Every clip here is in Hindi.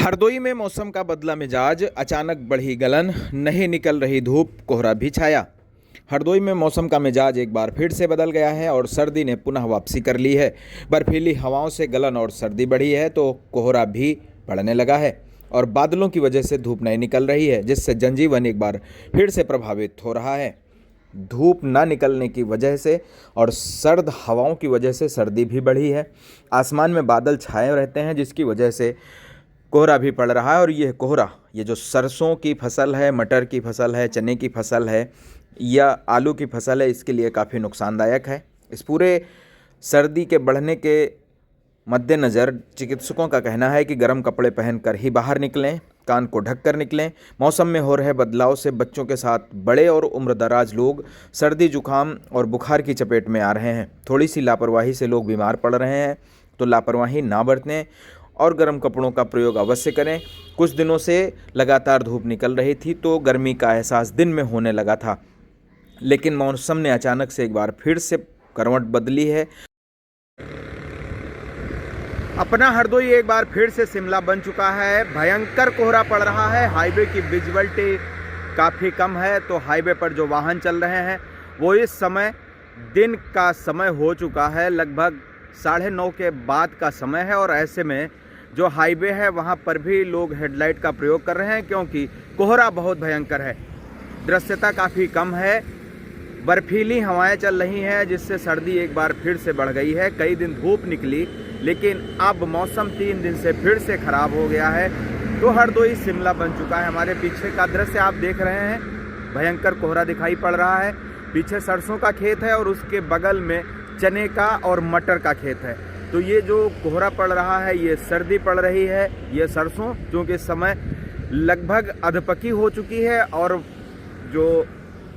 हरदोई में मौसम का बदला मिजाज, अचानक बढ़ी गलन, नहीं निकल रही धूप, कोहरा भी छाया। हरदोई में मौसम का मिजाज एक बार फिर से बदल गया है और सर्दी ने पुनः वापसी कर ली है। बर्फीली हवाओं से गलन और सर्दी बढ़ी है तो कोहरा भी बढ़ने लगा है और बादलों की वजह से धूप नहीं निकल रही है, जिससे जनजीवन एक बार फिर से प्रभावित हो रहा है। धूप न निकलने की वजह से और सर्द हवाओं की वजह से सर्दी भी बढ़ी है। आसमान में बादल छाए रहते हैं, जिसकी वजह से कोहरा भी पड़ रहा है। और यह कोहरा, ये जो सरसों की फसल है, मटर की फसल है, चने की फसल है या आलू की फसल है, इसके लिए काफ़ी नुकसानदायक है। इस पूरे सर्दी के बढ़ने के मद्देनज़र चिकित्सकों का कहना है कि गर्म कपड़े पहनकर ही बाहर निकलें, कान को ढककर निकलें। मौसम में हो रहे बदलाव से बच्चों के साथ बड़े और उम्रदराज लोग सर्दी जुकाम और बुखार की चपेट में आ रहे हैं। थोड़ी सी लापरवाही से लोग बीमार पड़ रहे हैं, तो लापरवाही ना बरतें और गर्म कपड़ों का प्रयोग अवश्य करें। कुछ दिनों से लगातार धूप निकल रही थी तो गर्मी का एहसास दिन में होने लगा था, लेकिन मौसम ने अचानक से एक बार फिर से करवट बदली है। अपना हरदोई एक बार फिर से शिमला बन चुका है। भयंकर कोहरा पड़ रहा है, हाईवे की विजिबिलिटी काफ़ी कम है, तो हाईवे पर जो वाहन चल रहे हैं वो इस समय दिन का समय हो चुका है, लगभग 9:30 के बाद का समय है। और ऐसे में जो हाईवे है वहाँ पर भी लोग हेडलाइट का प्रयोग कर रहे हैं, क्योंकि कोहरा बहुत भयंकर है, दृश्यता काफ़ी कम है, बर्फीली हवाएं चल रही हैं, जिससे सर्दी एक बार फिर से बढ़ गई है। कई दिन धूप निकली, लेकिन अब मौसम 3 दिन से फिर से ख़राब हो गया है, तो हरदोई शिमला बन चुका है। हमारे पीछे का दृश्य आप देख रहे हैं, भयंकर कोहरा दिखाई पड़ रहा है। पीछे सरसों का खेत है और उसके बगल में चने का और मटर का खेत है। तो ये जो कोहरा पड़ रहा है, ये सर्दी पड़ रही है। ये सरसों क्योंकि इस समय लगभग अधपकी हो चुकी है, और जो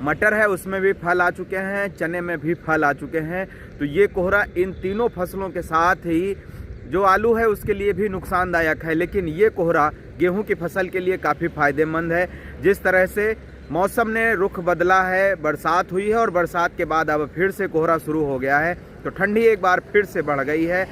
मटर है उसमें भी फल आ चुके हैं, चने में भी फल आ चुके हैं। तो ये कोहरा इन तीनों फसलों के साथ ही जो आलू है उसके लिए भी नुकसानदायक है, लेकिन ये कोहरा गेहूं की फसल के लिए काफ़ी फायदेमंद है। जिस तरह से मौसम ने रुख बदला है, बरसात हुई है और बरसात के बाद अब फिर से कोहरा शुरू हो गया है, तो ठंडी एक बार फिर से बढ़ गई है।